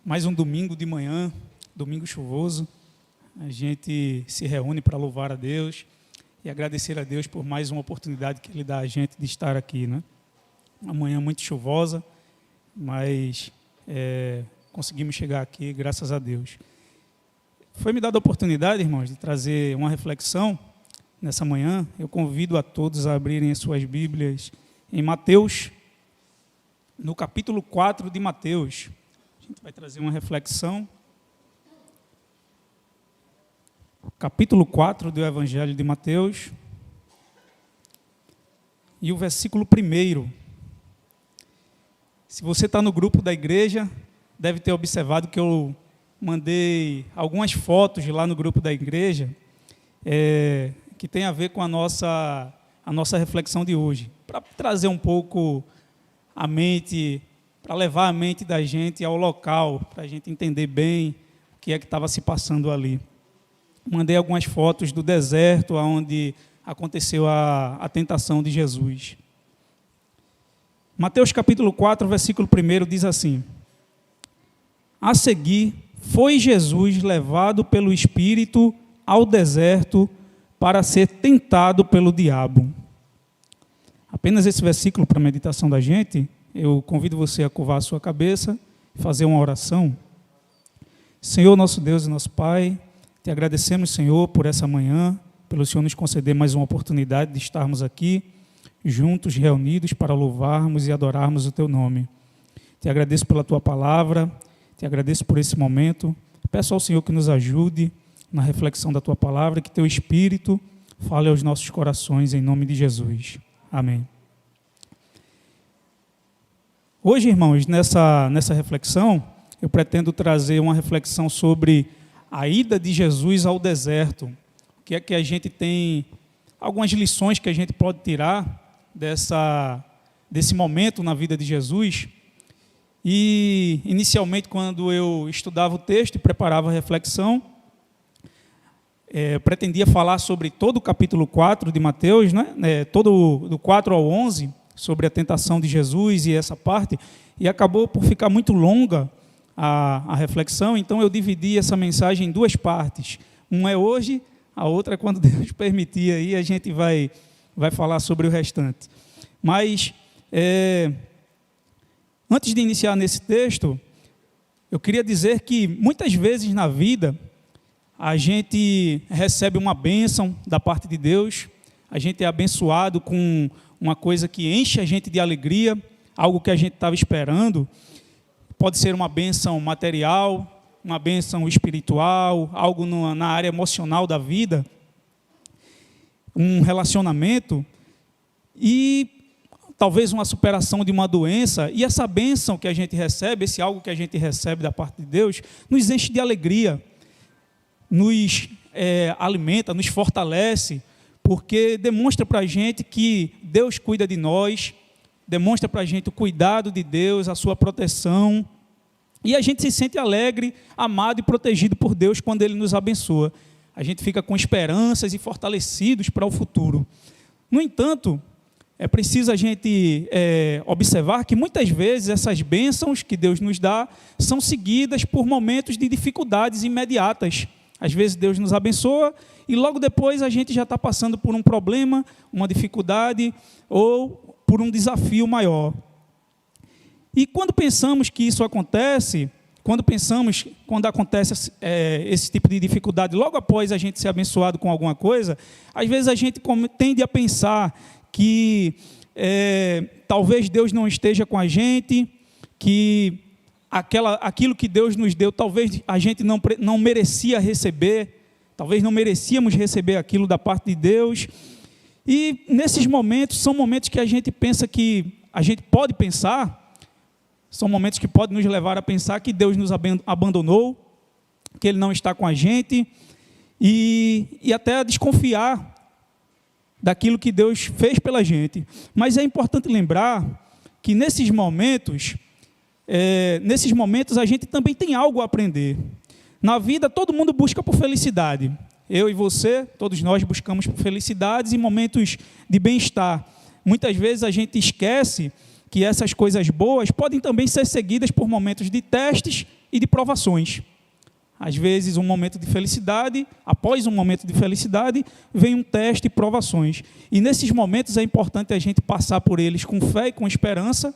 Mais um domingo de manhã, domingo chuvoso, a gente se reúne para louvar a Deus e agradecer a Deus por mais uma oportunidade que Ele dá a gente de estar aqui, né? Uma manhã muito chuvosa, mas conseguimos chegar aqui, graças a Deus. Foi me dada a oportunidade, irmãos, de trazer uma reflexão nessa manhã. Eu convido a todos a abrirem as suas Bíblias em Mateus, no capítulo 4 de Mateus. A gente vai trazer uma reflexão. Capítulo 4 do Evangelho de Mateus. E o versículo 1. Se você está no grupo da igreja, deve ter observado que eu mandei algumas fotos lá no grupo da igreja, que tem a ver com a nossa reflexão de hoje, para trazer um pouco a mente, para levar a mente da gente ao local, para a gente entender bem o que é que estava se passando ali. Mandei algumas fotos do deserto, onde aconteceu a tentação de Jesus. Mateus capítulo 4, versículo 1 diz assim: A seguir, foi Jesus levado pelo Espírito ao deserto para ser tentado pelo diabo. Apenas esse versículo para a meditação da gente. Eu convido você a curvar a sua cabeça e fazer uma oração. Senhor, nosso Deus e nosso Pai, te agradecemos, Senhor, por essa manhã, pelo Senhor nos conceder mais uma oportunidade de estarmos aqui, juntos, reunidos, para louvarmos e adorarmos o Teu nome. Te agradeço pela Tua palavra, te agradeço por esse momento. Peço ao Senhor que nos ajude na reflexão da Tua palavra, que Teu Espírito fale aos nossos corações, em nome de Jesus. Amém. Hoje, irmãos, nessa reflexão, eu pretendo trazer uma reflexão sobre a ida de Jesus ao deserto. O que é que a gente tem, algumas lições que a gente pode tirar desse momento na vida de Jesus. E, inicialmente, quando eu estudava o texto e preparava a reflexão, pretendia falar sobre todo o capítulo 4 de Mateus, né? Todo do 4 ao 11, sobre a tentação de Jesus e essa parte, e acabou por ficar muito longa a reflexão, então eu dividi essa mensagem em duas partes. Uma é hoje, a outra, quando Deus permitir, aí a gente vai falar sobre o restante. Mas, antes de iniciar nesse texto, eu queria dizer que muitas vezes na vida, a gente recebe uma bênção da parte de Deus, a gente é abençoado com uma coisa que enche a gente de alegria, algo que a gente estava esperando. Pode ser uma bênção material, uma bênção espiritual, algo na área emocional da vida, um relacionamento e talvez uma superação de uma doença. E essa bênção que a gente recebe, esse algo que a gente recebe da parte de Deus, nos enche de alegria, nos alimenta, nos fortalece, porque demonstra para a gente que Deus cuida de nós, demonstra para a gente o cuidado de Deus, a sua proteção, e a gente se sente alegre, amado e protegido por Deus quando Ele nos abençoa. A gente fica com esperanças e fortalecidos para o futuro. No entanto, é preciso a gente observar que muitas vezes essas bênçãos que Deus nos dá são seguidas por momentos de dificuldades imediatas. Às vezes Deus nos abençoa e logo depois a gente já está passando por um problema, uma dificuldade ou por um desafio maior. E quando pensamos que isso acontece, quando acontece esse tipo de dificuldade, logo após a gente ser abençoado com alguma coisa, às vezes a gente tende a pensar que talvez Deus não esteja com a gente, que aquilo que Deus nos deu, talvez a gente não merecia receber, talvez não merecíamos receber aquilo da parte de Deus. E nesses momentos, são momentos que a gente pensa que, a gente pode pensar, são momentos que podem nos levar a pensar que Deus nos abandonou, que Ele não está com a gente, e até a desconfiar daquilo que Deus fez pela gente. Mas é importante lembrar que nesses momentos a gente também tem algo a aprender. Na vida, todo mundo busca por felicidade. Eu e você, todos nós buscamos por felicidades e momentos de bem-estar. Muitas vezes a gente esquece que essas coisas boas podem também ser seguidas por momentos de testes e de provações. Às vezes, um momento de felicidade, após um momento de felicidade, vem um teste e provações. E nesses momentos é importante a gente passar por eles com fé e com esperança.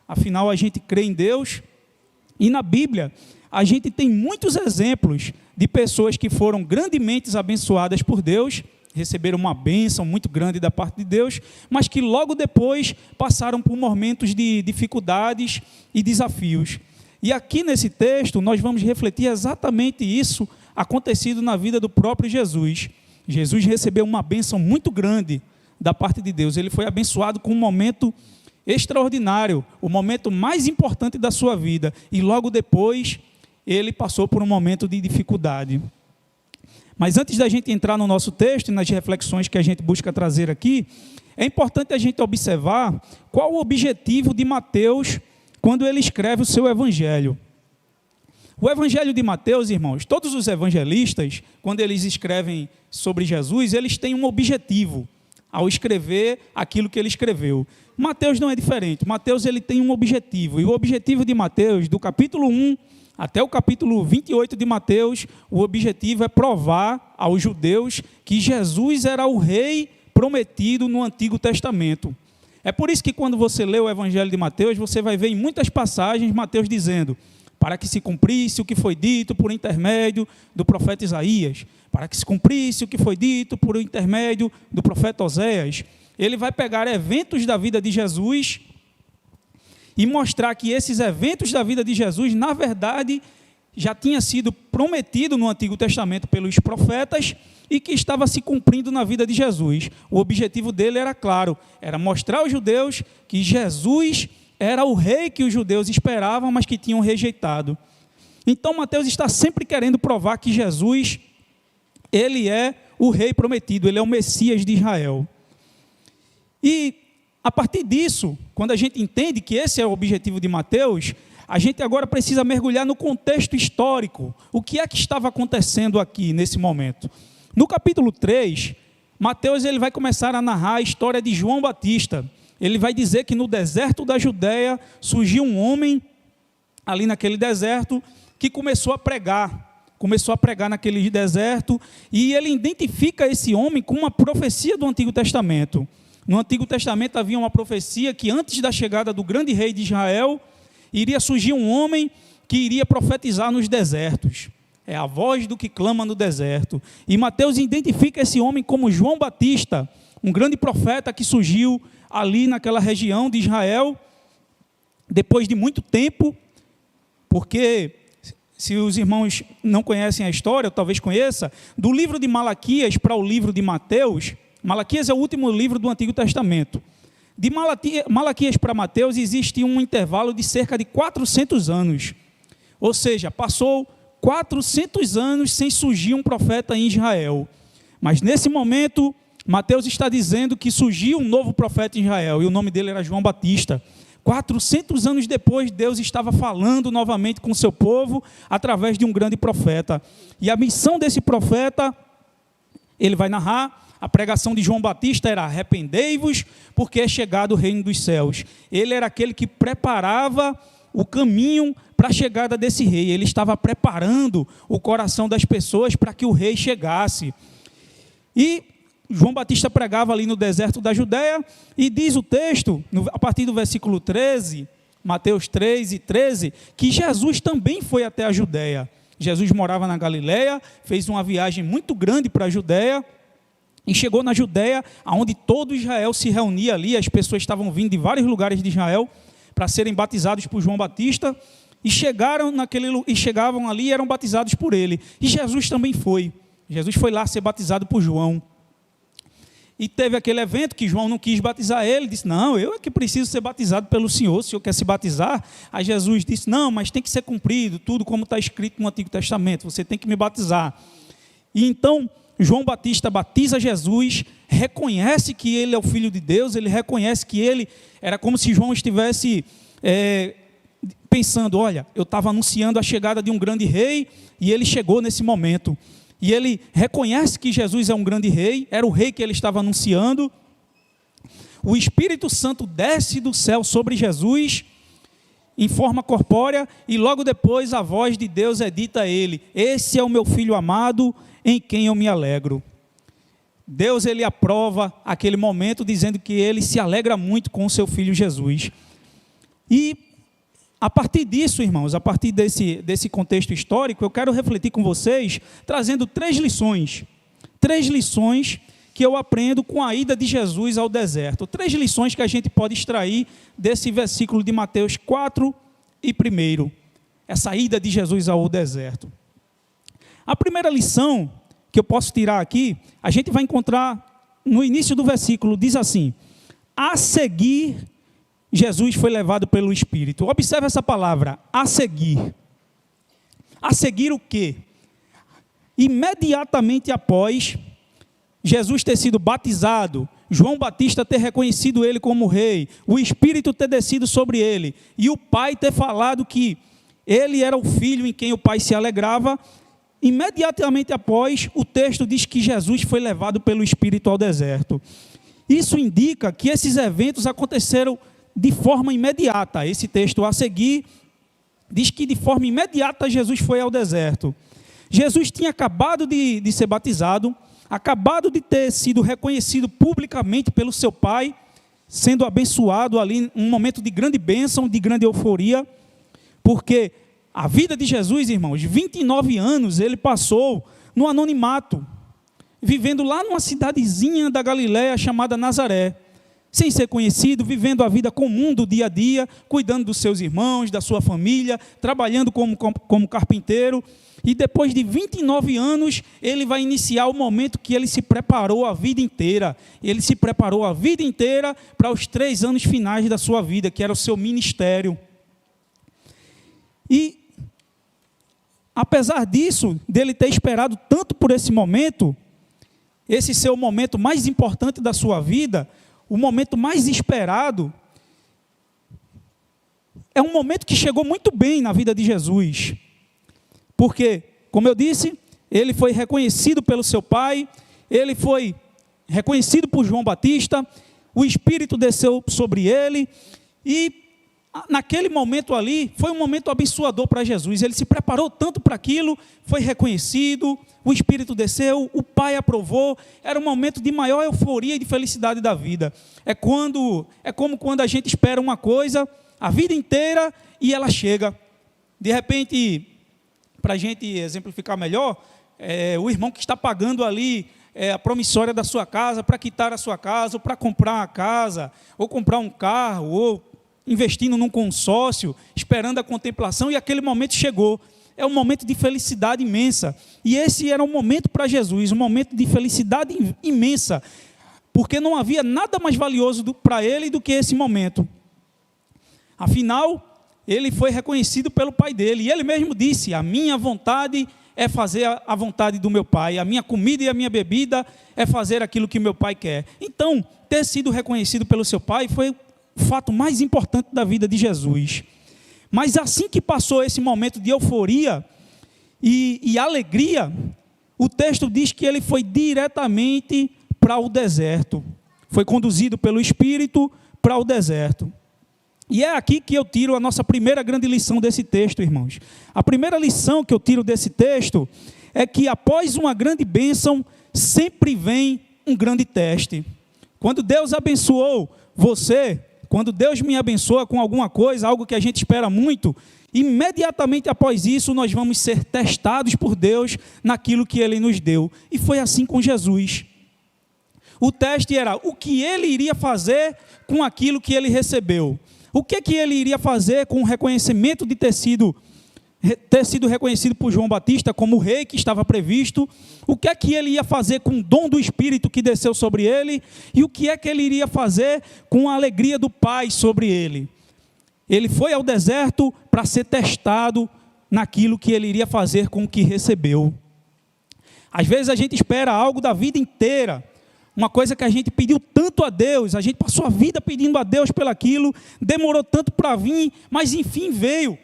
Afinal, a gente crê em Deus. E na Bíblia, a gente tem muitos exemplos de pessoas que foram grandemente abençoadas por Deus, receberam uma bênção muito grande da parte de Deus, mas que logo depois passaram por momentos de dificuldades e desafios. E aqui nesse texto nós vamos refletir exatamente isso acontecido na vida do próprio Jesus. Jesus recebeu uma bênção muito grande da parte de Deus. Ele foi abençoado com um momento extraordinário, o momento mais importante da sua vida. E logo depois ele passou por um momento de dificuldade. Mas antes da gente entrar no nosso texto e nas reflexões que a gente busca trazer aqui, é importante a gente observar qual o objetivo de Mateus quando ele escreve o seu evangelho. O evangelho de Mateus, irmãos, todos os evangelistas, quando eles escrevem sobre Jesus, eles têm um objetivo ao escrever aquilo que ele escreveu. Mateus não é diferente. Mateus ele tem um objetivo, e o objetivo de Mateus, do capítulo 1 até o capítulo 28 de Mateus, o objetivo é provar aos judeus que Jesus era o rei prometido no Antigo Testamento. É por isso que quando você lê o Evangelho de Mateus, você vai ver em muitas passagens Mateus dizendo: para que se cumprisse o que foi dito por intermédio do profeta Isaías, para que se cumprisse o que foi dito por intermédio do profeta Oséias. Ele vai pegar eventos da vida de Jesus e mostrar que esses eventos da vida de Jesus, na verdade, já tinha sido prometido no Antigo Testamento pelos profetas e que estava se cumprindo na vida de Jesus. O objetivo dele era claro, era mostrar aos judeus que Jesus era o rei que os judeus esperavam, mas que tinham rejeitado. Então Mateus está sempre querendo provar que Jesus, ele é o rei prometido, ele é o Messias de Israel. E a partir disso, quando a gente entende que esse é o objetivo de Mateus, a gente agora precisa mergulhar no contexto histórico. O que é que estava acontecendo aqui nesse momento? No capítulo 3, Mateus ele vai começar a narrar a história de João Batista. Ele vai dizer que no deserto da Judéia surgiu um homem ali naquele deserto que começou a pregar naquele deserto, e ele identifica esse homem com uma profecia do Antigo Testamento. No Antigo Testamento havia uma profecia que antes da chegada do grande rei de Israel, iria surgir um homem que iria profetizar nos desertos. É a voz do que clama no deserto. E Mateus identifica esse homem como João Batista, um grande profeta que surgiu ali naquela região de Israel, depois de muito tempo, porque, se os irmãos não conhecem a história, ou talvez conheça, do livro de Malaquias para o livro de Mateus. Malaquias é o último livro do Antigo Testamento. De Malaquias para Mateus existe um intervalo de cerca de 400 anos. Ou seja, passou 400 anos sem surgir um profeta em Israel. Mas nesse momento, Mateus está dizendo que surgiu um novo profeta em Israel, e o nome dele era João Batista. 400 anos depois, Deus estava falando novamente com o seu povo através de um grande profeta. E a missão desse profeta, ele vai narrar. A pregação de João Batista era: arrependei-vos, porque é chegado o reino dos céus. Ele era aquele que preparava o caminho para a chegada desse rei. Ele estava preparando o coração das pessoas para que o rei chegasse. E João Batista pregava ali no deserto da Judéia, e diz o texto, a partir do versículo 13, Mateus 3 e 13, que Jesus também foi até a Judéia. Jesus morava na Galileia, fez uma viagem muito grande para a Judéia, e chegou na Judéia, onde todo Israel se reunia ali. As pessoas estavam vindo de vários lugares de Israel para serem batizados por João Batista, e chegavam ali e eram batizados por ele. E Jesus também foi. Jesus foi lá ser batizado por João. E teve aquele evento que João não quis batizar ele, disse: não, eu é que preciso ser batizado pelo Senhor, o Senhor quer se batizar? Aí Jesus disse: não, mas tem que ser cumprido tudo como está escrito no Antigo Testamento, você tem que me batizar. E então João Batista batiza Jesus, reconhece que ele é o Filho de Deus, ele reconhece que ele era como se João estivesse pensando: olha, eu estava anunciando a chegada de um grande rei, e ele chegou nesse momento. E ele reconhece que Jesus é um grande rei, era o rei que ele estava anunciando. o Espírito Santo desce do céu sobre Jesus em forma corpórea, e logo depois a voz de Deus é dita a ele: esse é o meu filho amado, em quem eu me alegro. Deus, ele aprova aquele momento, dizendo que ele se alegra muito com o seu filho Jesus. E a partir disso, irmãos, a partir desse contexto histórico, eu quero refletir com vocês, trazendo 3 lições. 3 lições que eu aprendo com a ida de Jesus ao deserto. 3 lições que a gente pode extrair desse versículo de Mateus 4 e 1. Essa ida de Jesus ao deserto. A primeira lição que eu posso tirar aqui, a gente vai encontrar no início do versículo, diz assim: a seguir, Jesus foi levado pelo Espírito. Observe essa palavra, a seguir. A seguir o quê? Imediatamente após Jesus ter sido batizado, João Batista ter reconhecido ele como rei, o Espírito ter descido sobre ele, e o Pai ter falado que ele era o filho em quem o Pai se alegrava, imediatamente após, o texto diz que Jesus foi levado pelo Espírito ao deserto. Isso indica que esses eventos aconteceram de forma imediata. Esse texto a seguir diz que de forma imediata Jesus foi ao deserto. Jesus tinha acabado de ser batizado, acabado de ter sido reconhecido publicamente pelo seu Pai, sendo abençoado ali, um momento de grande bênção, de grande euforia, porque a vida de Jesus, irmãos, 29 anos ele passou no anonimato, vivendo lá numa cidadezinha da Galiléia chamada Nazaré, sem ser conhecido, vivendo a vida comum do dia a dia, cuidando dos seus irmãos, da sua família, trabalhando como carpinteiro. E depois de 29 anos, ele vai iniciar o momento que ele se preparou a vida inteira. Ele se preparou a vida inteira para os 3 anos finais da sua vida, que era o seu ministério. E, apesar disso, dele ter esperado tanto por esse momento, esse ser o momento mais importante da sua vida, o momento mais esperado, é um momento que chegou muito bem na vida de Jesus. Porque, como eu disse, ele foi reconhecido pelo seu Pai, ele foi reconhecido por João Batista, o Espírito desceu sobre ele, e naquele momento ali, foi um momento abençoador para Jesus. Ele se preparou tanto para aquilo, foi reconhecido, o Espírito desceu, o Pai aprovou, era um momento de maior euforia e de felicidade da vida. É como quando a gente espera uma coisa a vida inteira e ela chega. De repente, para a gente exemplificar melhor, o irmão que está pagando ali a promissória da sua casa, para quitar a sua casa, ou para comprar uma casa, ou comprar um carro, ou investindo num consórcio, esperando a contemplação, e aquele momento chegou. É um momento de felicidade imensa. E esse era um momento para Jesus, um momento de felicidade imensa, porque não havia nada mais valioso para ele do que esse momento. Afinal, ele foi reconhecido pelo Pai dele, e ele mesmo disse: a minha vontade é fazer a vontade do meu Pai, a minha comida e a minha bebida é fazer aquilo que meu Pai quer. Então, ter sido reconhecido pelo seu Pai foi o fato mais importante da vida de Jesus. Mas assim que passou esse momento de euforia e alegria, o texto diz que ele foi diretamente para o deserto, foi conduzido pelo Espírito para o deserto. E é aqui que eu tiro a nossa primeira grande lição desse texto, irmãos. A primeira lição que eu tiro desse texto é que após uma grande bênção, sempre vem um grande teste. Quando Deus abençoou você, quando Deus me abençoa com alguma coisa, algo que a gente espera muito, imediatamente após isso nós vamos ser testados por Deus naquilo que Ele nos deu. E foi assim com Jesus. O teste era o que Ele iria fazer com aquilo que Ele recebeu. O que Ele iria fazer com o reconhecimento de ter sido reconhecido por João Batista como o rei que estava previsto? O que Ele ia fazer com o dom do Espírito que desceu sobre Ele? E o que Ele iria fazer com a alegria do Pai sobre Ele? Ele foi ao deserto para ser testado naquilo que Ele iria fazer com o que recebeu. Às vezes a gente espera algo da vida inteira, uma coisa que a gente pediu tanto a Deus, a gente passou a vida pedindo a Deus pelaquilo, demorou tanto para vir, mas enfim veio.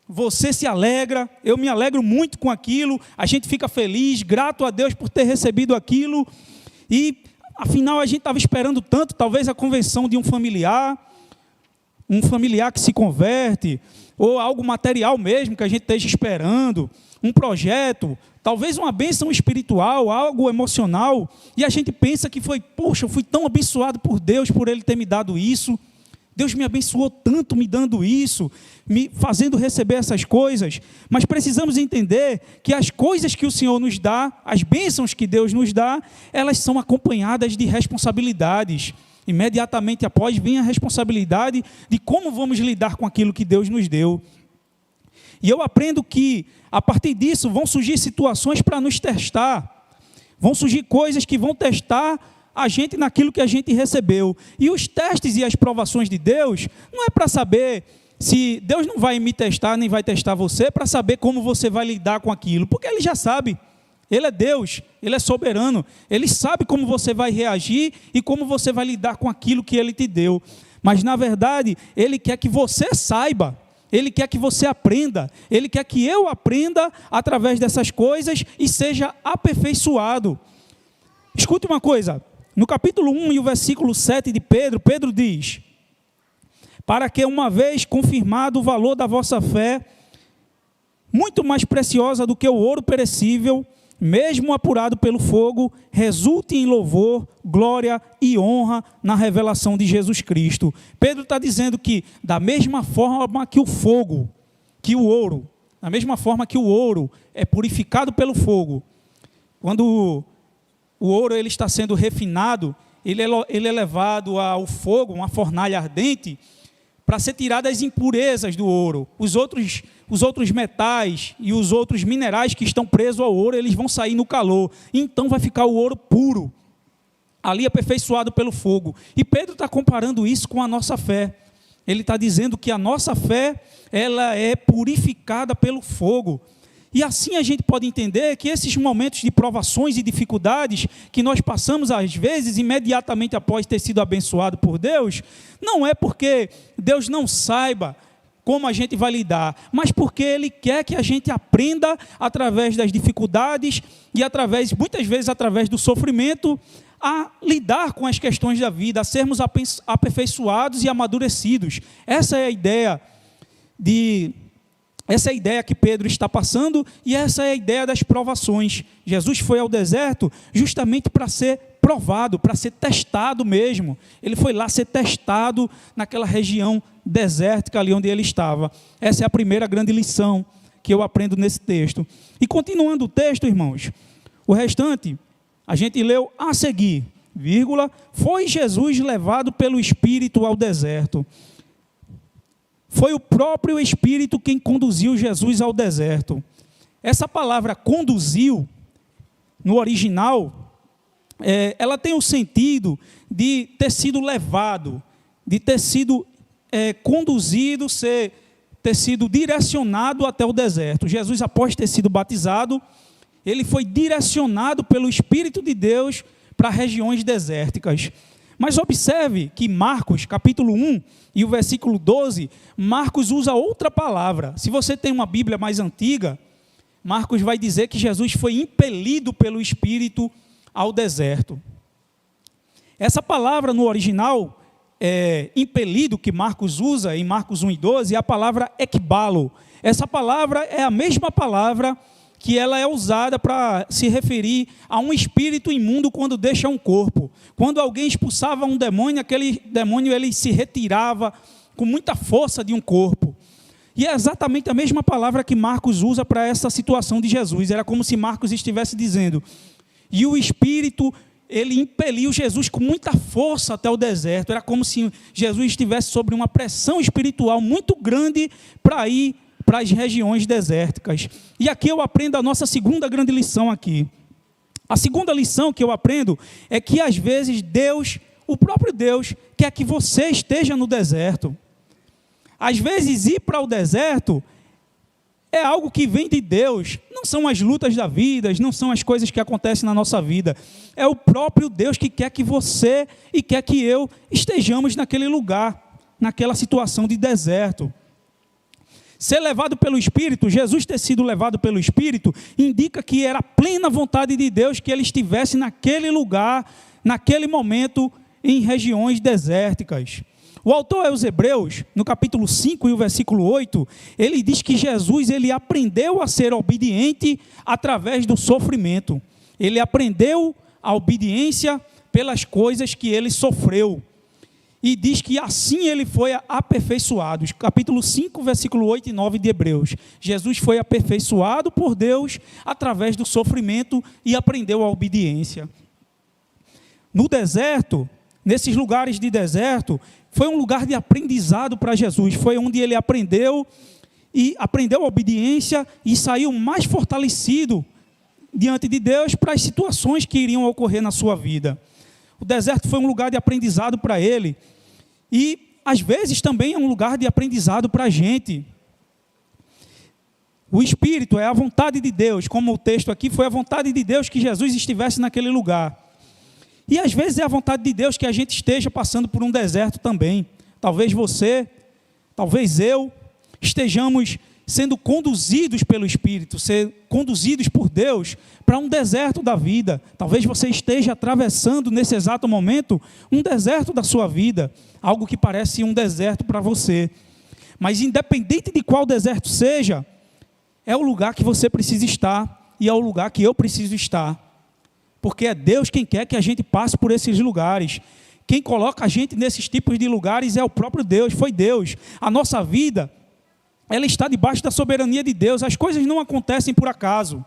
Você se alegra, eu me alegro muito com aquilo, a gente fica feliz, grato a Deus por ter recebido aquilo, e Afinal, a gente estava esperando tanto, talvez a conversão de um familiar que se converte, ou algo material mesmo que a gente esteja esperando, um projeto, talvez uma bênção espiritual, algo emocional, e a gente pensa que poxa, eu fui tão abençoado por Deus, por Ele ter me dado isso, Deus me abençoou tanto me dando isso, me fazendo receber essas coisas, mas precisamos entender que as coisas que o Senhor nos dá, as bênçãos que Deus nos dá, elas são acompanhadas de responsabilidades. Imediatamente após vem a responsabilidade de como vamos lidar com aquilo que Deus nos deu. E eu aprendo que, a partir disso, vão surgir situações para nos testar, vão surgir coisas que vão testar a gente naquilo que a gente recebeu. E os testes e as provações de Deus não é para saber se Deus não vai me testar, nem vai testar você, para saber como você vai lidar com aquilo, porque Ele já sabe. Ele é Deus, Ele é soberano, Ele sabe como você vai reagir e como você vai lidar com aquilo que Ele te deu. Mas, na verdade, Ele quer que você saiba, Ele quer que você aprenda, Ele quer que eu aprenda através dessas coisas e seja aperfeiçoado. Escute uma coisa, no capítulo 1 e o versículo 7 de Pedro, Pedro diz: para que uma vez confirmado o valor da vossa fé, muito mais preciosa do que o ouro perecível, mesmo apurado pelo fogo, resulte em louvor, glória e honra na revelação de Jesus Cristo. Pedro está dizendo que, da mesma forma que o fogo, que o ouro, da mesma forma que o ouro é purificado pelo fogo, quando o ouro ele está sendo refinado, ele é levado ao fogo, uma fornalha ardente, para ser tiradas as impurezas do ouro. Os outros metais e os outros minerais que estão presos ao ouro, eles vão sair no calor. Então vai ficar o ouro puro, ali aperfeiçoado pelo fogo. E Pedro está comparando isso com a nossa fé. Ele está dizendo que a nossa fé, ela é purificada pelo fogo. E assim a gente pode entender que esses momentos de provações e dificuldades que nós passamos às vezes, imediatamente após ter sido abençoado por Deus, não é porque Deus não saiba como a gente vai lidar, mas porque Ele quer que a gente aprenda através das dificuldades e muitas vezes através do sofrimento, a lidar com as questões da vida, a sermos aperfeiçoados e amadurecidos. Essa é a ideia que Pedro está passando, e essa é a ideia das provações. Jesus foi ao deserto justamente para ser provado, para ser testado mesmo. Ele foi lá ser testado naquela região desértica ali onde ele estava. Essa é a primeira grande lição que eu aprendo nesse texto. E continuando o texto, irmãos, o restante a gente leu a seguir, vírgula, foi Jesus levado pelo Espírito ao deserto. Foi o próprio Espírito quem conduziu Jesus ao deserto. Essa palavra conduziu, no original, ela tem o sentido de ter sido levado, de ter sido conduzido, ter sido direcionado até o deserto. Jesus, após ter sido batizado, ele foi direcionado pelo Espírito de Deus para regiões desérticas. Mas observe que Marcos, capítulo 1 e o versículo 12, Marcos usa outra palavra. Se você tem uma Bíblia mais antiga, Marcos vai dizer que Jesus foi impelido pelo Espírito ao deserto. Essa palavra no original, impelido, que Marcos usa em Marcos 1 e 12, é a palavra ekbalo. Essa palavra é a mesma palavra que ela é usada para se referir a um espírito imundo quando deixa um corpo. Quando alguém expulsava um demônio, aquele demônio ele se retirava com muita força de um corpo. E é exatamente a mesma palavra que Marcos usa para essa situação de Jesus. Era como se Marcos estivesse dizendo, e o Espírito, ele impeliu Jesus com muita força até o deserto. Era como se Jesus estivesse sob uma pressão espiritual muito grande para ir para as regiões desérticas. E aqui eu aprendo a nossa segunda grande lição aqui. A segunda lição que eu aprendo é que às vezes Deus, o próprio Deus, quer que você esteja no deserto. Às vezes ir para o deserto é algo que vem de Deus. Não são as lutas da vida, não são as coisas que acontecem na nossa vida. É o próprio Deus que quer que você e quer que eu estejamos naquele lugar, naquela situação de deserto. Ser levado pelo Espírito, Jesus ter sido levado pelo Espírito, indica que era a plena vontade de Deus que ele estivesse naquele lugar naquele momento em regiões desérticas. O autor aos Hebreus, no capítulo 5 e o versículo 8, ele diz que Jesus ele aprendeu a ser obediente através do sofrimento. Ele aprendeu a obediência pelas coisas que ele sofreu. E diz que assim ele foi aperfeiçoado. Capítulo 5, versículo 8 e 9 de Hebreus. Jesus foi aperfeiçoado por Deus através do sofrimento e aprendeu a obediência. No deserto, nesses lugares de deserto, foi um lugar de aprendizado para Jesus. Foi onde ele aprendeu a obediência e saiu mais fortalecido diante de Deus para as situações que iriam ocorrer na sua vida. O deserto foi um lugar de aprendizado para ele. E, às vezes, também é um lugar de aprendizado para a gente. O Espírito é a vontade de Deus, como o texto aqui, foi a vontade de Deus que Jesus estivesse naquele lugar. E, às vezes, é a vontade de Deus que a gente esteja passando por um deserto também. Talvez você, talvez eu, estejamos sendo conduzidos pelo Espírito, ser conduzidos por Deus para um deserto da vida. Talvez você esteja atravessando nesse exato momento um deserto da sua vida, algo que parece um deserto para você. Mas independente de qual deserto seja, é o lugar que você precisa estar e é o lugar que eu preciso estar. Porque é Deus quem quer que a gente passe por esses lugares. Quem coloca a gente nesses tipos de lugares é o próprio Deus, foi Deus. A nossa vida, ela está debaixo da soberania de Deus. As coisas não acontecem por acaso.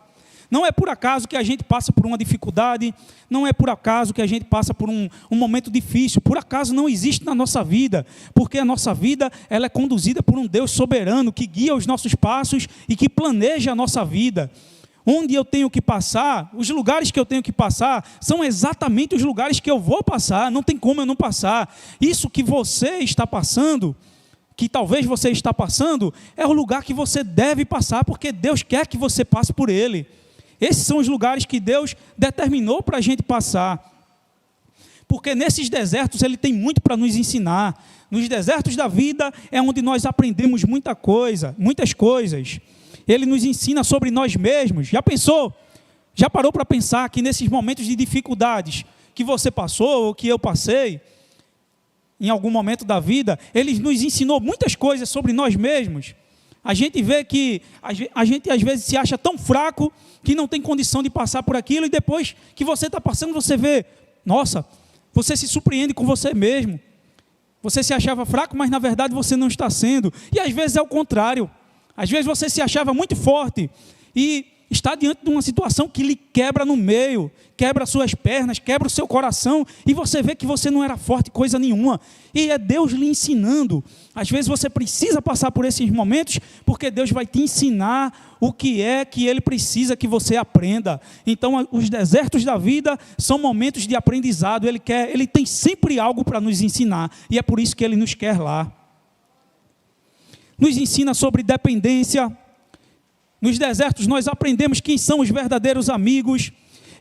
Não é por acaso que a gente passa por uma dificuldade, não é por acaso que a gente passa por um momento difícil. Por acaso não existe na nossa vida, porque a nossa vida ela é conduzida por um Deus soberano que guia os nossos passos e que planeja a nossa vida. Onde eu tenho que passar, os lugares que eu tenho que passar, são exatamente os lugares que eu vou passar, não tem como eu não passar. Isso que você está passando, que talvez você está passando, é o lugar que você deve passar, porque Deus quer que você passe por ele. Esses são os lugares que Deus determinou para a gente passar. Porque nesses desertos Ele tem muito para nos ensinar. Nos desertos da vida é onde nós aprendemos muitas coisas. Ele nos ensina sobre nós mesmos. Já pensou? Já parou para pensar que nesses momentos de dificuldades que você passou ou que eu passei, em algum momento da vida, Ele nos ensinou muitas coisas sobre nós mesmos. A gente vê que a gente às vezes se acha tão fraco que não tem condição de passar por aquilo, e depois que você está passando, você vê, nossa, você se surpreende com você mesmo. Você se achava fraco, mas na verdade você não está sendo. E às vezes é o contrário. Às vezes você se achava muito forte e está diante de uma situação que lhe quebra no meio, quebra suas pernas, quebra o seu coração, e você vê que você não era forte coisa nenhuma. E é Deus lhe ensinando. Às vezes você precisa passar por esses momentos, porque Deus vai te ensinar o que é que Ele precisa que você aprenda. Então, os desertos da vida são momentos de aprendizado. Ele tem sempre algo para nos ensinar, e é por isso que Ele nos quer lá. Nos ensina sobre dependência. Nos desertos nós aprendemos quem são os verdadeiros amigos.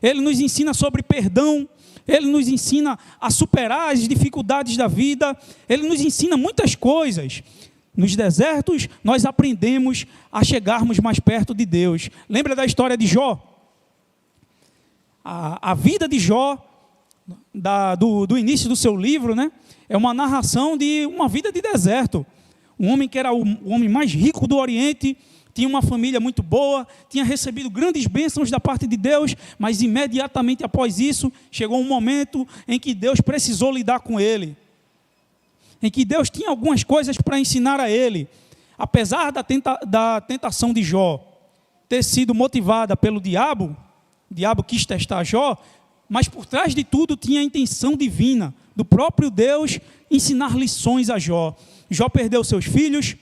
Ele nos ensina sobre perdão. Ele nos ensina a superar as dificuldades da vida. Ele nos ensina muitas coisas. Nos desertos nós aprendemos a chegarmos mais perto de Deus. Lembra da história de Jó? A vida de Jó, do início do seu livro, né? É uma narração de uma vida de deserto. Um homem que era o homem mais rico do Oriente, tinha uma família muito boa, tinha recebido grandes bênçãos da parte de Deus, mas imediatamente após isso, chegou um momento em que Deus precisou lidar com ele, em que Deus tinha algumas coisas para ensinar a ele. Apesar da tentação de Jó ter sido motivada pelo diabo, o diabo quis testar Jó, mas por trás de tudo tinha a intenção divina, do próprio Deus ensinar lições a Jó. Jó perdeu seus filhos,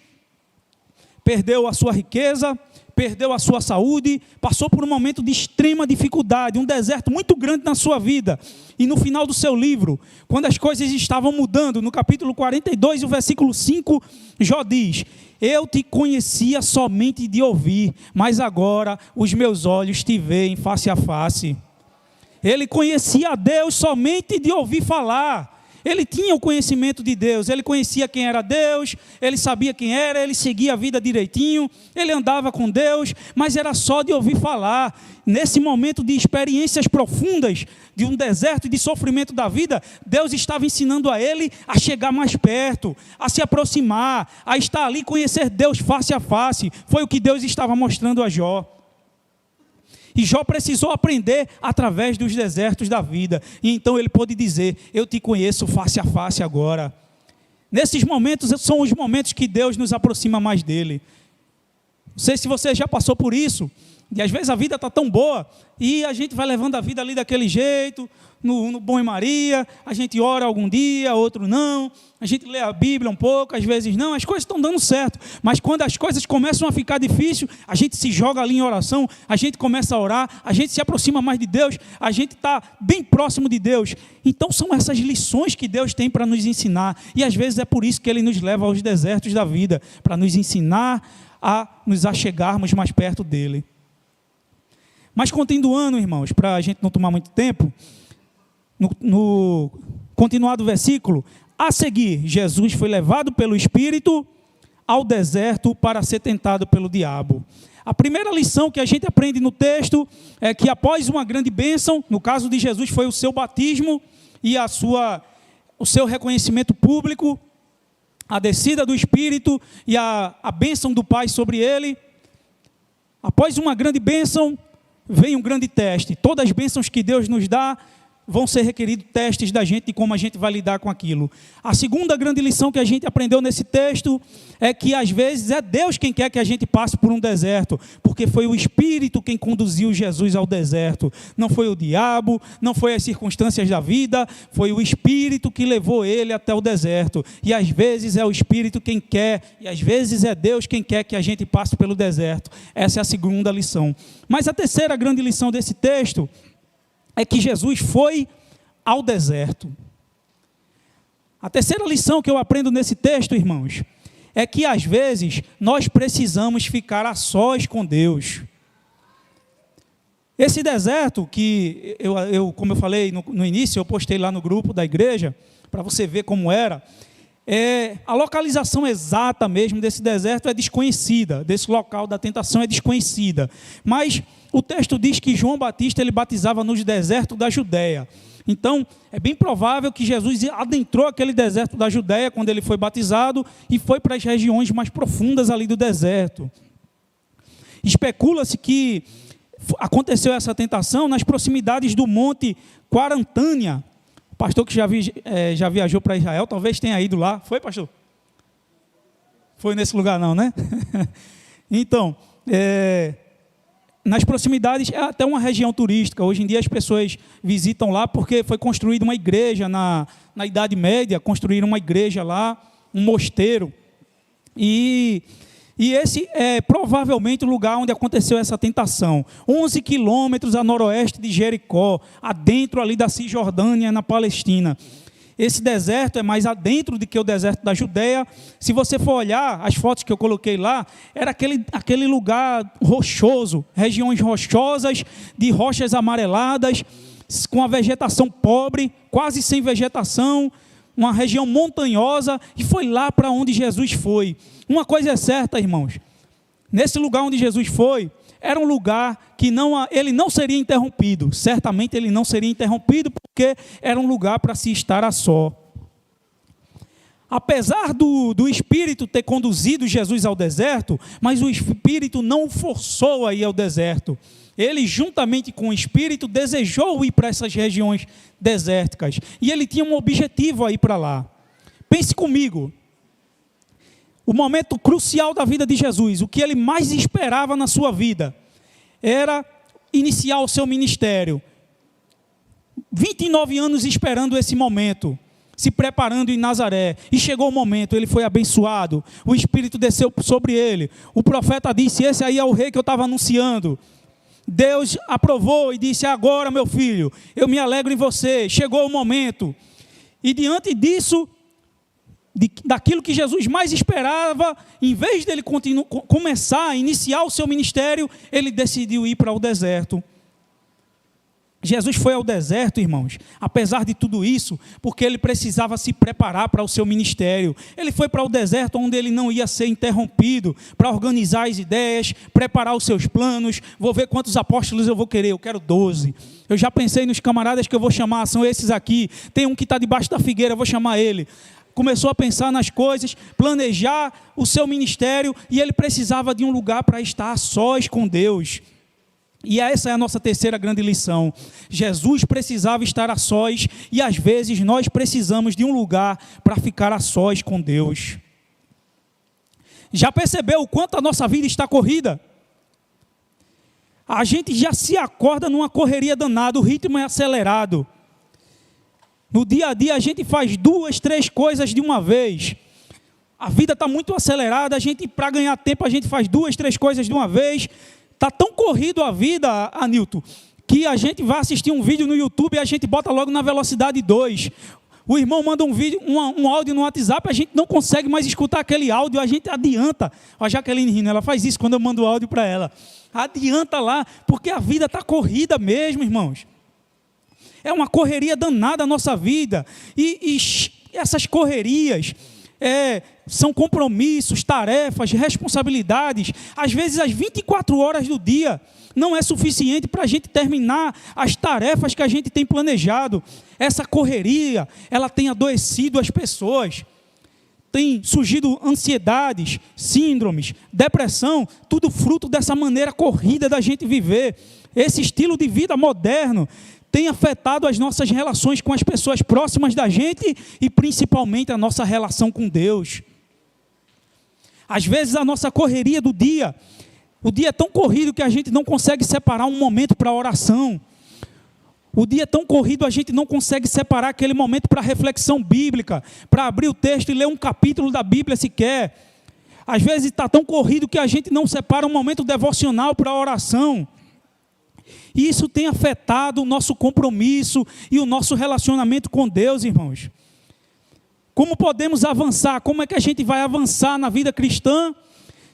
perdeu a sua riqueza, perdeu a sua saúde, passou por um momento de extrema dificuldade, um deserto muito grande na sua vida. E no final do seu livro, quando as coisas estavam mudando, no capítulo 42, o versículo 5, Jó diz: eu te conhecia somente de ouvir, mas agora os meus olhos te veem face a face. Ele conhecia a Deus somente de ouvir falar. Ele tinha o conhecimento de Deus, ele conhecia quem era Deus, ele sabia quem era, ele seguia a vida direitinho, ele andava com Deus, mas era só de ouvir falar. Nesse momento de experiências profundas, de um deserto e de sofrimento da vida, Deus estava ensinando a ele a chegar mais perto, a se aproximar, a estar ali, conhecer Deus face a face. Foi o que Deus estava mostrando a Jó. E Jó precisou aprender através dos desertos da vida. E então ele pôde dizer: eu te conheço face a face agora. Nesses momentos são os momentos que Deus nos aproxima mais dele. Não sei se você já passou por isso. E às vezes a vida está tão boa e a gente vai levando a vida ali daquele jeito, no bom e Maria, a gente ora algum dia, outro não, a gente lê a Bíblia um pouco, às vezes não, as coisas estão dando certo, mas quando as coisas começam a ficar difíceis, a gente se joga ali em oração, a gente começa a orar, a gente se aproxima mais de Deus, a gente está bem próximo de Deus. Então são essas lições que Deus tem para nos ensinar, e às vezes é por isso que Ele nos leva aos desertos da vida, para nos ensinar a nos achegarmos mais perto dEle. Mas continuando, irmãos, para a gente não tomar muito tempo, no continuado versículo, a seguir, Jesus foi levado pelo Espírito ao deserto para ser tentado pelo diabo. A primeira lição que a gente aprende no texto é que após uma grande bênção, no caso de Jesus foi o seu batismo e o seu reconhecimento público, a descida do Espírito e a bênção do Pai sobre ele. Após uma grande bênção, vem um grande teste. Todas as bênçãos que Deus nos dá, vão ser requeridos testes da gente de como a gente vai lidar com aquilo. A segunda grande lição que a gente aprendeu nesse texto é que às vezes é Deus quem quer que a gente passe por um deserto, porque foi o Espírito quem conduziu Jesus ao deserto. Não foi o diabo, não foi as circunstâncias da vida, foi o Espírito que levou ele até o deserto. E às vezes é o Espírito quem quer, e às vezes é Deus quem quer que a gente passe pelo deserto. Essa é a segunda lição. Mas a terceira grande lição desse texto é que Jesus foi ao deserto. A terceira lição que eu aprendo nesse texto, irmãos, é que às vezes nós precisamos ficar a sós com Deus. Esse deserto que como eu falei no início, eu postei lá no grupo da igreja, para você ver como era, a localização exata mesmo desse deserto é desconhecida, desse local da tentação é desconhecida, mas o texto diz que João Batista ele batizava no deserto da Judéia. Então, é bem provável que Jesus adentrou aquele deserto da Judéia quando ele foi batizado e foi para as regiões mais profundas ali do deserto. Especula-se que aconteceu essa tentação nas proximidades do Monte Quarantânia. O pastor que já viajou para Israel, talvez tenha ido lá. Foi, pastor? Foi nesse lugar não, né? Então, nas proximidades, é até uma região turística. Hoje em dia as pessoas visitam lá porque foi construída uma igreja na Idade Média, construíram uma igreja lá, um mosteiro. E esse é provavelmente o lugar onde aconteceu essa tentação. 11 quilômetros a noroeste de Jericó, adentro ali da Cisjordânia, na Palestina. Esse deserto é mais adentro do que o deserto da Judéia. Se você for olhar as fotos que eu coloquei lá, era aquele lugar rochoso, regiões rochosas, de rochas amareladas, com a vegetação pobre, quase sem vegetação, uma região montanhosa, e foi lá para onde Jesus foi. Uma coisa é certa, irmãos, nesse lugar onde Jesus foi, era um lugar que ele não seria interrompido, certamente ele não seria interrompido, porque era um lugar para se estar a só. Apesar do Espírito ter conduzido Jesus ao deserto, mas o Espírito não o forçou a ir ao deserto. Ele, juntamente com o Espírito, desejou ir para essas regiões desérticas, e ele tinha um objetivo a ir para lá. Pense comigo, o momento crucial da vida de Jesus, o que ele mais esperava na sua vida, era iniciar o seu ministério. 29 anos esperando esse momento, se preparando em Nazaré, e chegou o momento, ele foi abençoado, o Espírito desceu sobre ele, o profeta disse: esse aí é o rei que eu estava anunciando. Deus aprovou e disse: agora, meu filho, eu me alegro em você, chegou o momento. E diante disso, daquilo que Jesus mais esperava, em vez dele começar a iniciar o seu ministério, ele decidiu ir para o deserto. Jesus foi ao deserto, irmãos, apesar de tudo isso, porque ele precisava se preparar para o seu ministério. Ele foi para o deserto onde ele não ia ser interrompido, para organizar as ideias, preparar os seus planos. Vou ver quantos apóstolos eu vou querer, eu quero 12. Eu já pensei nos camaradas que eu vou chamar, são esses aqui. Tem um que está debaixo da figueira, eu vou chamar ele. Começou a pensar nas coisas, planejar o seu ministério, e ele precisava de um lugar para estar a sós com Deus. E essa é a nossa terceira grande lição. Jesus precisava estar a sós, e às vezes nós precisamos de um lugar para ficar a sós com Deus. Já percebeu o quanto a nossa vida está corrida? A gente já se acorda numa correria danada, o ritmo é acelerado. No dia a dia a gente faz 2, 3 coisas de uma vez. A vida está muito acelerada, para ganhar tempo a gente faz 2, 3 coisas de uma vez. Está tão corrido a vida, Anilton, que a gente vai assistir um vídeo no YouTube e a gente bota logo na velocidade 2. O irmão manda um vídeo, um áudio no WhatsApp, a gente não consegue mais escutar aquele áudio, a gente adianta. A Jaqueline rindo, ela faz isso quando eu mando o áudio para ela. Adianta lá, porque a vida está corrida mesmo, irmãos. É uma correria danada a nossa vida. E essas correrias são compromissos, tarefas, responsabilidades. Às vezes as 24 horas do dia não é suficiente para a gente terminar as tarefas que a gente tem planejado. Essa correria, ela tem adoecido as pessoas. Tem surgido ansiedades, síndromes, depressão, tudo fruto dessa maneira corrida da gente viver. Esse estilo de vida moderno tem afetado as nossas relações com as pessoas próximas da gente e principalmente a nossa relação com Deus. Às vezes a nossa correria do dia, o dia é tão corrido que a gente não consegue separar um momento para oração. O dia é tão corrido, a gente não consegue separar aquele momento para reflexão bíblica, para abrir o texto e ler um capítulo da Bíblia sequer. Às vezes está tão corrido que a gente não separa um momento devocional para oração. E isso tem afetado o nosso compromisso e o nosso relacionamento com Deus, irmãos. Como podemos avançar? Como é que a gente vai avançar na vida cristã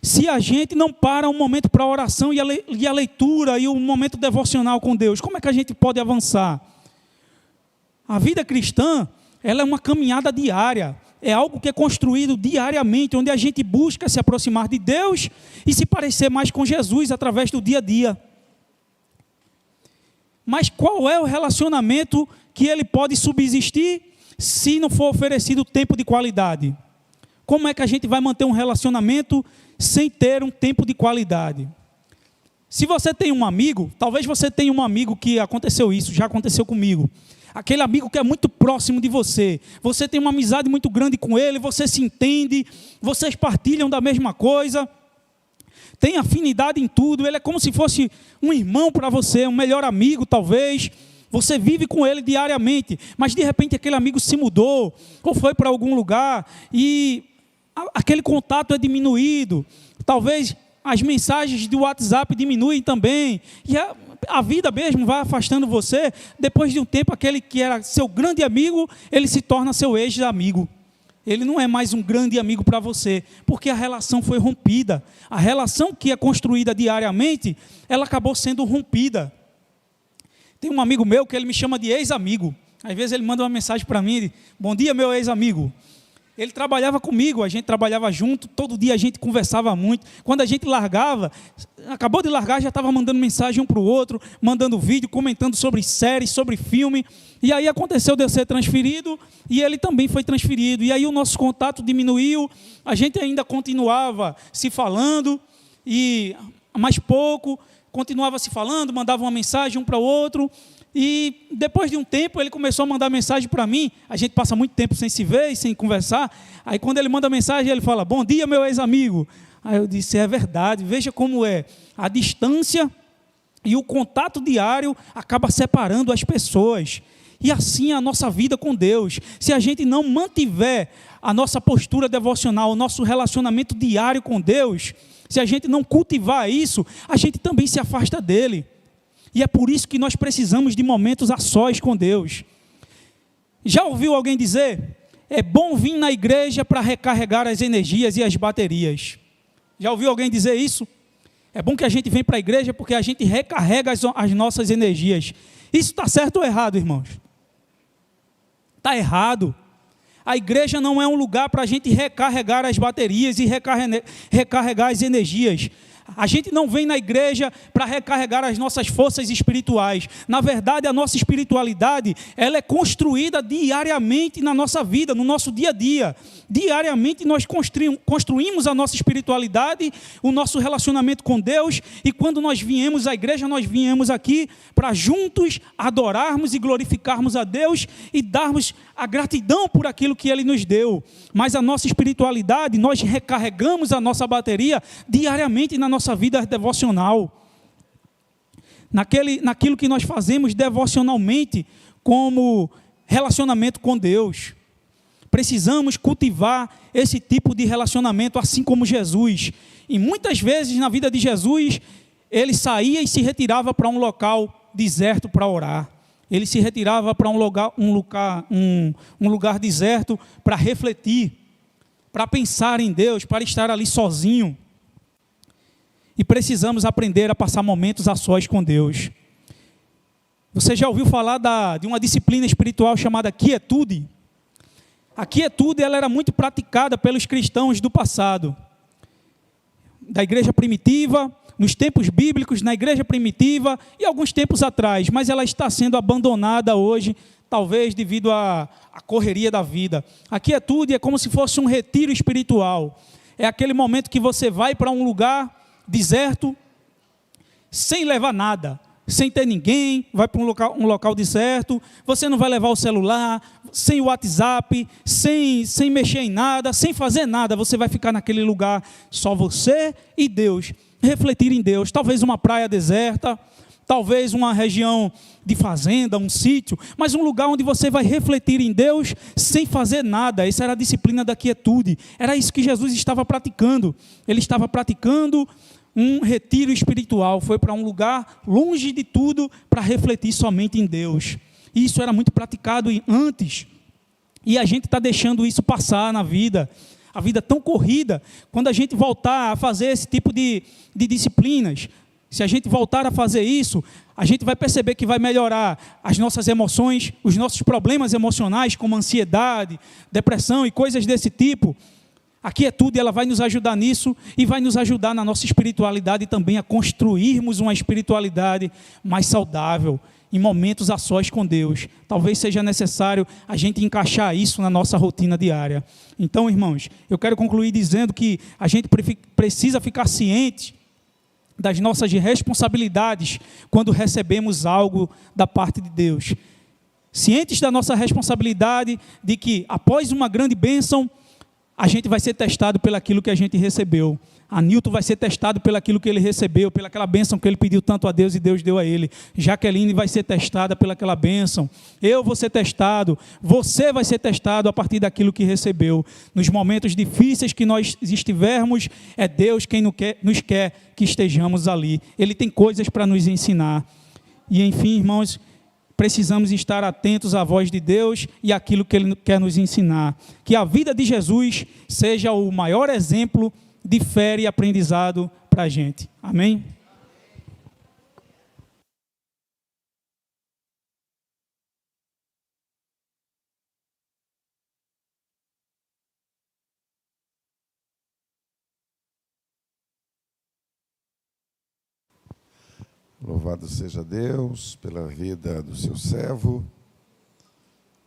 se a gente não para um momento para a oração e a leitura e um momento devocional com Deus? Como é que a gente pode avançar? A vida cristã, ela é uma caminhada diária. É algo que é construído diariamente, onde a gente busca se aproximar de Deus e se parecer mais com Jesus através do dia a dia. Mas qual é o relacionamento que ele pode subsistir se não for oferecido tempo de qualidade? Como é que a gente vai manter um relacionamento sem ter um tempo de qualidade? Se você tem um amigo, talvez você tenha um amigo que aconteceu isso, já aconteceu comigo. Aquele amigo que é muito próximo de você. Você tem uma amizade muito grande com ele, você se entende, vocês partilham da mesma coisa. Tem afinidade em tudo, ele é como se fosse um irmão para você, um melhor amigo talvez, você vive com ele diariamente, mas de repente aquele amigo se mudou, ou foi para algum lugar, e aquele contato é diminuído, talvez as mensagens do WhatsApp diminuem também, e a vida mesmo vai afastando você, depois de um tempo aquele que era seu grande amigo, ele se torna seu ex-amigo. Ele não é mais um grande amigo para você, porque a relação foi rompida. A relação que é construída diariamente, ela acabou sendo rompida. Tem um amigo meu que ele me chama de ex-amigo. Às vezes ele manda uma mensagem para mim, bom dia meu ex-amigo. Ele trabalhava comigo, a gente trabalhava junto, todo dia a gente conversava muito. Quando a gente largava, acabou de largar, já estava mandando mensagem um para o outro, mandando vídeo, comentando sobre séries, sobre filme. E aí aconteceu de eu ser transferido e ele também foi transferido. E aí o nosso contato diminuiu, a gente ainda continuava se falando, e mais pouco, continuava se falando, mandava uma mensagem um para o outro. E depois de um tempo ele começou a mandar mensagem para mim, a gente passa muito tempo sem se ver e sem conversar, aí quando ele manda mensagem ele fala, bom dia meu ex-amigo. Aí eu disse, é verdade, veja como é, a distância e o contato diário acaba separando as pessoas. E assim é a nossa vida com Deus. Se a gente não mantiver a nossa postura devocional, o nosso relacionamento diário com Deus, se a gente não cultivar isso, a gente também se afasta dele. E é por isso que nós precisamos de momentos a sós com Deus. Já ouviu alguém dizer, é bom vir na igreja para recarregar as energias e as baterias? Já ouviu alguém dizer isso? É bom que a gente vem para a igreja porque a gente recarrega as nossas energias. Isso está certo ou errado, irmãos? Está errado. A igreja não é um lugar para a gente recarregar as baterias e recarregar as energias. A gente não vem na igreja para recarregar as nossas forças espirituais. Na verdade, a nossa espiritualidade, ela é construída diariamente na nossa vida, no nosso dia a dia. Diariamente nós construímos a nossa espiritualidade, o nosso relacionamento com Deus, e quando nós viemos à igreja, nós viemos aqui para juntos adorarmos e glorificarmos a Deus e darmos a gratidão por aquilo que Ele nos deu. Mas a nossa espiritualidade, nós recarregamos a nossa bateria diariamente na nossa vida devocional. Naquilo que nós fazemos devocionalmente como relacionamento com Deus. Precisamos cultivar esse tipo de relacionamento, assim como Jesus. E muitas vezes na vida de Jesus, ele saía e se retirava para um local deserto para orar. Ele se retirava para um lugar deserto para refletir, para pensar em Deus, para estar ali sozinho. E precisamos aprender a passar momentos a sós com Deus. Você já ouviu falar de uma disciplina espiritual chamada quietude? A quietude ela era muito praticada pelos cristãos do passado, da igreja primitiva, nos tempos bíblicos, na igreja primitiva e alguns tempos atrás, mas ela está sendo abandonada hoje, talvez devido à correria da vida. A quietude é como se fosse um retiro espiritual. É aquele momento que você vai para um lugar deserto, sem levar nada, sem ter ninguém, vai para um local deserto, você não vai levar o celular, sem o WhatsApp, sem mexer em nada, sem fazer nada, você vai ficar naquele lugar, só você e Deus, refletir em Deus, talvez uma praia deserta, talvez uma região de fazenda, um sítio, mas um lugar onde você vai refletir em Deus sem fazer nada. Essa era a disciplina da quietude, era isso que Jesus estava praticando. Ele estava praticando um retiro espiritual, foi para um lugar longe de tudo para refletir somente em Deus. E isso era muito praticado antes, e a gente está deixando isso passar na vida. A vida tão corrida, quando a gente voltar a fazer esse tipo de disciplinas, se a gente voltar a fazer isso, a gente vai perceber que vai melhorar as nossas emoções, os nossos problemas emocionais, como ansiedade, depressão e coisas desse tipo. A quietude, ela vai nos ajudar nisso e vai nos ajudar na nossa espiritualidade também a construirmos uma espiritualidade mais saudável, em momentos a sós com Deus. Talvez seja necessário a gente encaixar isso na nossa rotina diária. Então, irmãos, eu quero concluir dizendo que a gente precisa ficar ciente das nossas responsabilidades quando recebemos algo da parte de Deus. Cientes da nossa responsabilidade de que após uma grande bênção, a gente vai ser testado pelaquilo que a gente recebeu. A Nilton vai ser testado pelaquilo que ele recebeu, pelaquela bênção que ele pediu tanto a Deus e Deus deu a ele. Jaqueline vai ser testada pelaquela bênção. Eu vou ser testado. Você vai ser testado a partir daquilo que recebeu. Nos momentos difíceis que nós estivermos, é Deus quem nos quer que estejamos ali. Ele tem coisas para nos ensinar. E enfim, irmãos, precisamos estar atentos à voz de Deus e àquilo que Ele quer nos ensinar. Que a vida de Jesus seja o maior exemplo de fé e aprendizado para a gente. Amém? Louvado seja Deus pela vida do seu servo,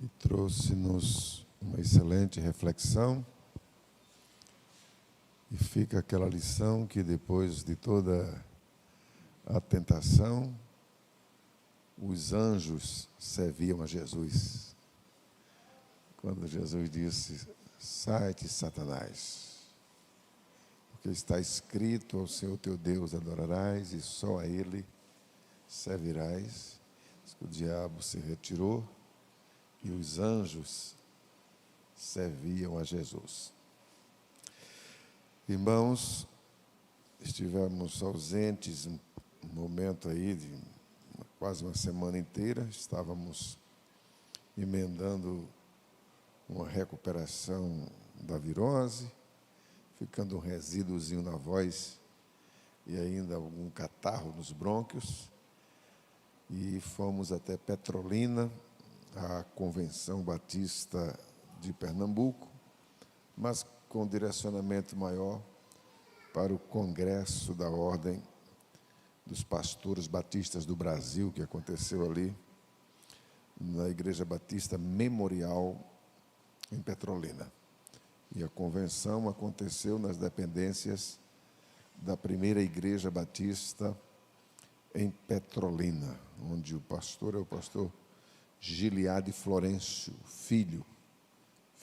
e trouxe-nos uma excelente reflexão. E fica aquela lição que depois de toda a tentação, os anjos serviam a Jesus. Quando Jesus disse: sai-te, Satanás, porque está escrito: ao Senhor teu Deus adorarás e só a Ele servirás. O diabo se retirou e os anjos serviam a Jesus. Irmãos, estivemos ausentes um momento aí de quase uma semana inteira. Estávamos emendando uma recuperação da virose, ficando um resíduozinho na voz e ainda algum catarro nos brônquios, e fomos até Petrolina, a Convenção Batista de Pernambuco, mas com direcionamento maior para o Congresso da Ordem dos Pastores Batistas do Brasil, que aconteceu ali na Igreja Batista Memorial, em Petrolina. E a convenção aconteceu nas dependências da primeira Igreja Batista em Petrolina, onde o pastor é o pastor Giliade Florencio Filho,